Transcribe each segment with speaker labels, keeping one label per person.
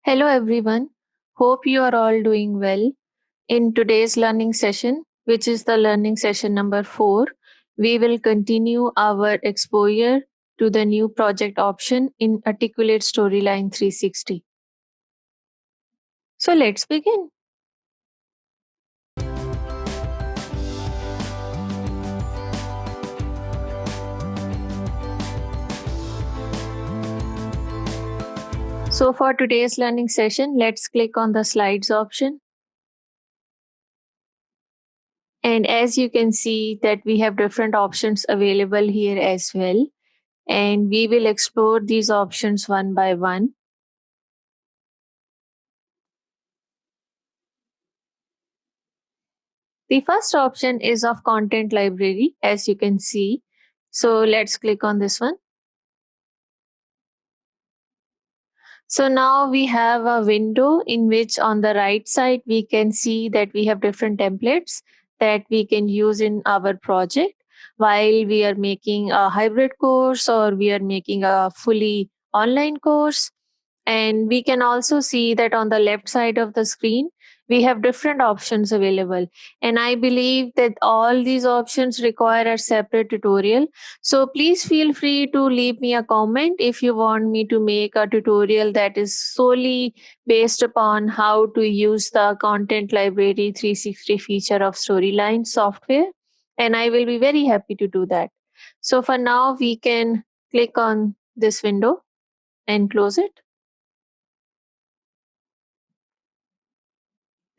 Speaker 1: Hello everyone. Hope you are all doing well. In today's learning session, which is the learning session number 4, we will continue our exposure to the new project option in Articulate Storyline 360. So let's begin. So for today's learning session, let's click on the slides option. And as you can see that we have different options available here as well. And we will explore these options one by one. The first option is of content library, as you can see. So let's click on this one. So now we have a window in which on the right side, we can see that we have different templates that we can use in our project while we are making a hybrid course or we are making a fully online course. And we can also see that on the left side of the screen, we have different options available. And I believe that all these options require a separate tutorial. So please feel free to leave me a comment if you want me to make a tutorial that is solely based upon how to use the Content Library 360 feature of Storyline software. And I will be very happy to do that. So for now, we can click on this window and close it.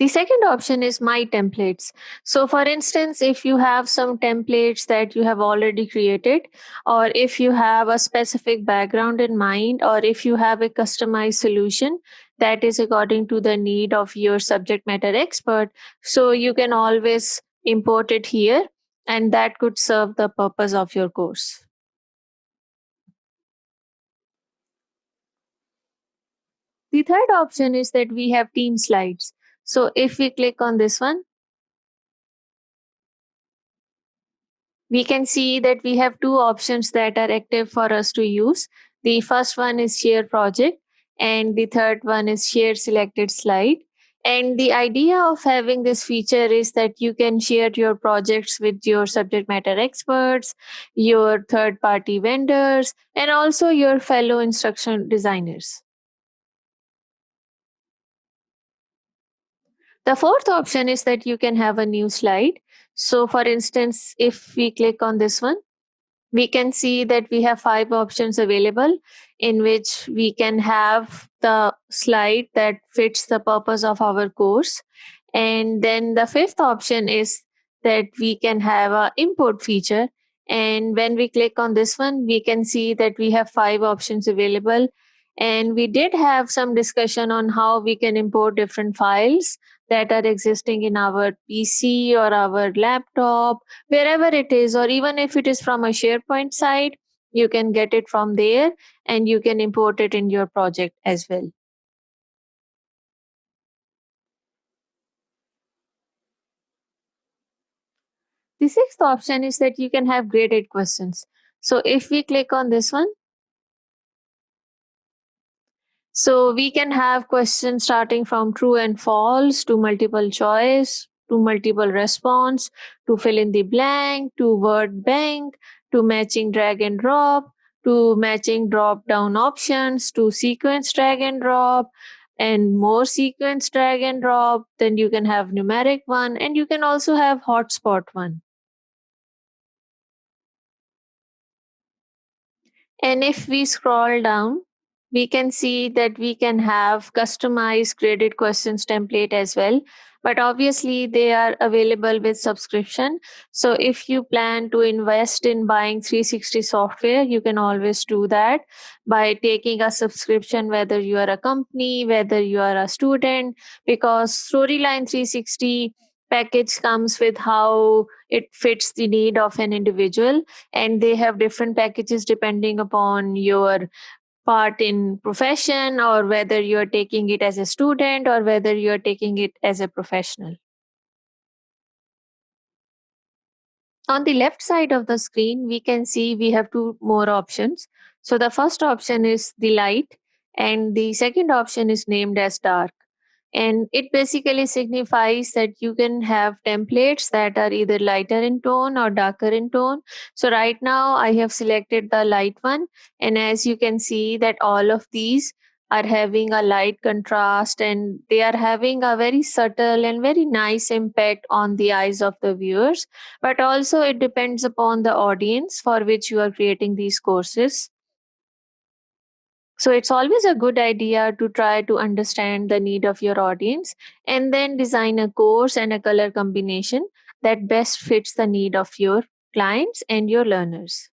Speaker 1: The second option is My Templates. So, for instance, if you have some templates that you have already created, or if you have a specific background in mind, or if you have a customized solution that is according to the need of your subject matter expert, so you can always import it here, and that could serve the purpose of your course. The third option is that we have team slides. So, if we click on this one, we can see that we have two options that are active for us to use. The first one is share project, and the third one is share selected slide. And the idea of having this feature is that you can share your projects with your subject matter experts, your third party vendors, and also your fellow instruction designers. The fourth option is that you can have a new slide. So, for instance, if we click on this one, we can see that we have 5 options available in which we can have the slide that fits the purpose of our course. And then the fifth option is that we can have a import feature. And when we click on this one, we can see that we have 5 options available. And we did have some discussion on how we can import different files that are existing in our PC or our laptop, wherever it is, or even if it is from a SharePoint site, you can get it from there and you can import it in your project as well. The sixth option is that you can have graded questions. So if we click on this one, so we can have questions starting from true and false to multiple choice to multiple response to fill in the blank to word bank to matching drag and drop to matching drop down options to sequence drag and drop and more sequence drag and drop. Then you can have numeric one and you can also have hotspot one. And if we scroll down, we can see that we can have customized graded questions template as well. But obviously, they are available with subscription. So if you plan to invest in buying 360 software, you can always do that by taking a subscription, whether you are a company, whether you are a student, because Storyline 360 package comes with how it fits the need of an individual, and they have different packages depending upon your part in profession or whether you're taking it as a student or whether you're taking it as a professional. On the left side of the screen, we can see we have two more options. So the first option is the light, And the second option is named as dark. And it basically signifies that you can have templates that are either lighter in tone or darker in tone. So right now I have selected the light one, and as you can see that all of these are having a light contrast, and they are having a very subtle and very nice impact on the eyes of the viewers. But also it depends upon the audience for which you are creating these courses. So it's always a good idea to try to understand the need of your audience and then design a course and a color combination that best fits the need of your clients and your learners.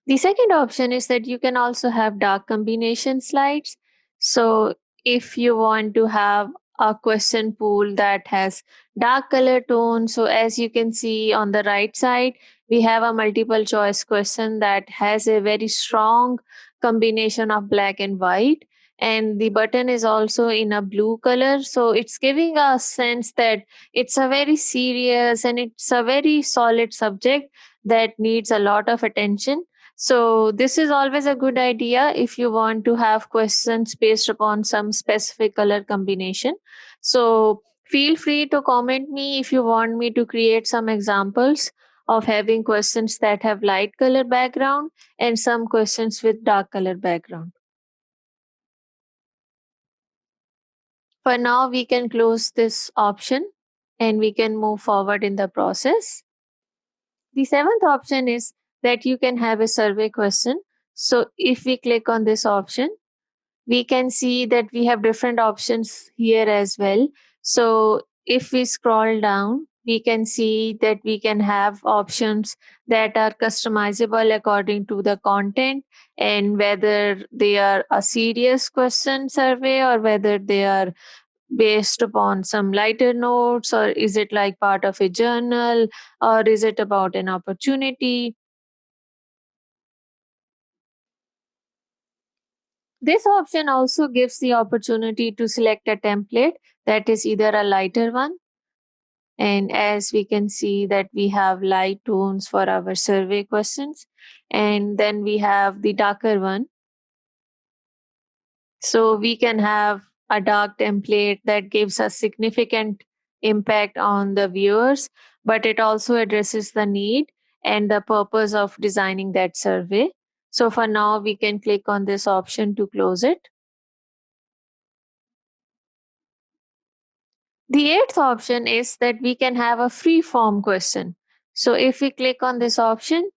Speaker 1: The second option is that you can also have dark combination slides. So, if you want to have a question pool that has dark color tone, so as you can see on the right side, we have a multiple choice question that has a very strong combination of black and white. And the button is also in a blue color. So, it's giving a sense that it's a very serious and it's a very solid subject that needs a lot of attention. So, this is always a good idea if you want to have questions based upon some specific color combination. So, feel free to comment me if you want me to create some examples of having questions that have light color background and some questions with dark color background. For now, we can close this option and we can move forward in the process. The seventh option is that you can have a survey question. So, if we click on this option, we can see that we have different options here as well. So if we scroll down, we can see that we can have options that are customizable according to the content and whether they are a serious question survey or whether they are based upon some lighter notes, or is it like part of a journal, or is it about an opportunity. This option also gives the opportunity to select a template that is either a lighter one, and as we can see that we have light tones for our survey questions, and then we have the darker one. So we can have a dark template that gives a significant impact on the viewers, but it also addresses the need and the purpose of designing that survey. So for now, we can click on this option to close it. The eighth option is that we can have a free form question. So if we click on this option,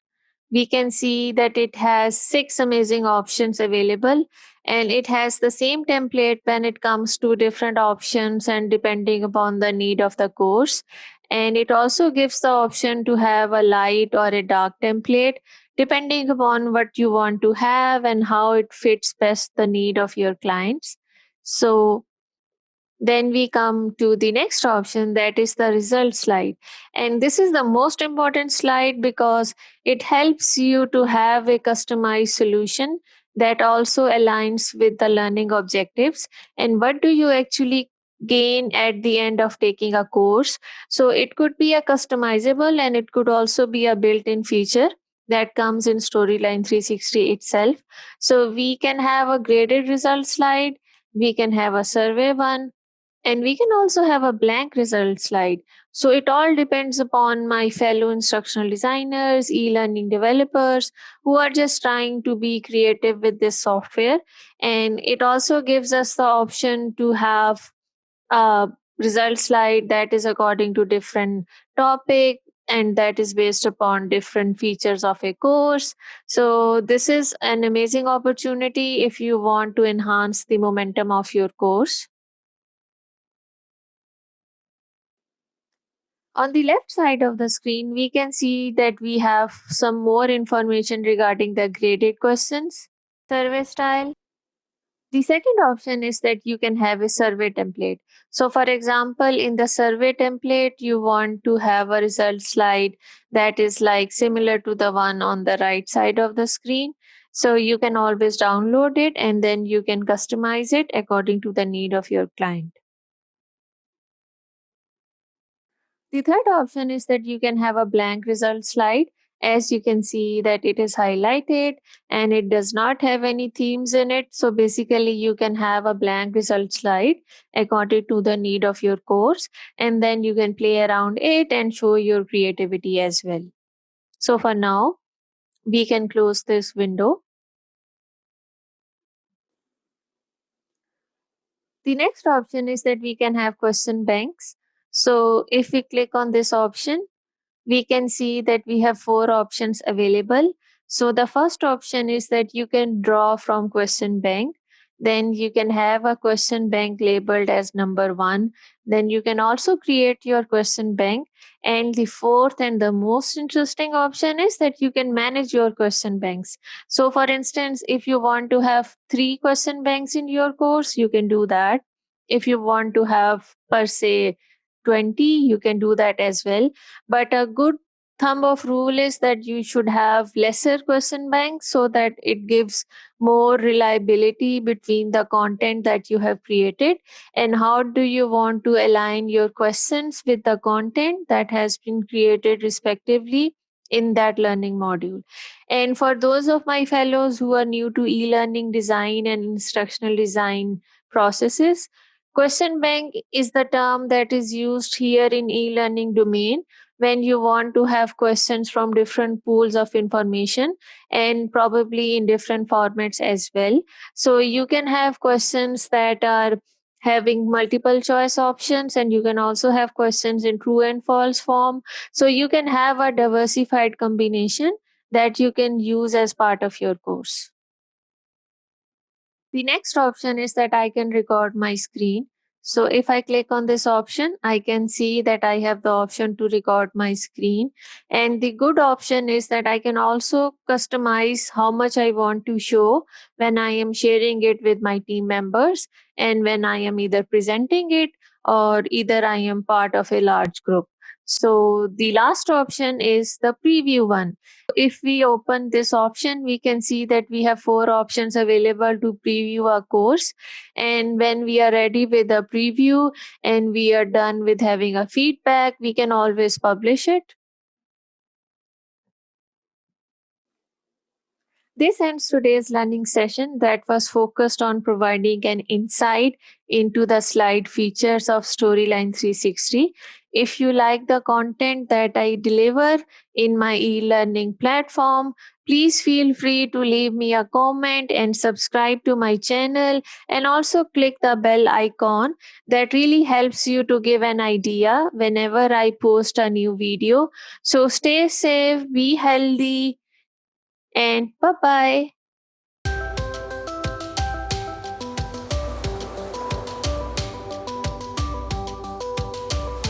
Speaker 1: we can see that it has six amazing options available, and it has the same template when it comes to different options and depending upon the need of the course. And it also gives the option to have a light or a dark template depending upon what you want to have and how it fits best the need of your clients. So then we come to the next option, that is the result slide. And this is the most important slide because it helps you to have a customized solution that also aligns with the learning objectives. And what do you actually gain at the end of taking a course? So it could be a customizable and it could also be a built in feature that comes in Storyline 360 itself. So we can have a graded result slide, we can have a survey one, and we can also have a blank result slide. So it all depends upon my fellow instructional designers, e learning developers who are just trying to be creative with this software. And it also gives us the option to have a result slide that is according to different topic and that is based upon different features of a course. So this is an amazing opportunity if you want to enhance the momentum of your course. On the left side of the screen, we can see that we have some more information regarding the graded questions, survey style. The second option is that you can have a survey template. So, for example, in the survey template, you want to have a result slide that is like similar to the one on the right side of the screen. So, you can always download it and then you can customize it according to the need of your client. The third option is that you can have a blank result slide. As you can see that it is highlighted and it does not have any themes in it. So basically you can have a blank result slide according to the need of your course, and then you can play around it and show your creativity as well. So for now, we can close this window. The next option is that we can have question banks. So if we click on this option, we can see that we have four options available. So the first option is that you can draw from question bank. Then you can have a question bank labeled as number one. Then you can also create your question bank. And the fourth and the most interesting option is that you can manage your question banks. So for instance, if you want to have three question banks in your course, you can do that. If you want to have per se 20, you can do that as well. But a good thumb of rule is that you should have lesser question banks so that it gives more reliability between the content that you have created. And how do you want to align your questions with the content that has been created respectively in that learning module? And for those of my fellows who are new to e-learning design and instructional design processes, question bank is the term that is used here in e-learning domain when you want to have questions from different pools of information and probably in different formats as well. So you can have questions that are having multiple choice options, and you can also have questions in true and false form. So you can have a diversified combination that you can use as part of your course. The next option is that I can record my screen. So if I click on this option, I can see that I have the option to record my screen. And the good option is that I can also customize how much I want to show when I am sharing it with my team members and when I am either presenting it or either I am part of a large group. So the last option is the preview one. If we open this option, we can see that we have four options available to preview our course. And when we are ready with a preview and we are done with having a feedback, we can always publish it. This ends today's learning session that was focused on providing an insight into the slide features of Storyline 360. If you like the content that I deliver in my e learning platform, please feel free to leave me a comment and subscribe to my channel, and also click the bell icon. That really helps you to give an idea whenever I post a new video. So stay safe, be healthy, and bye bye.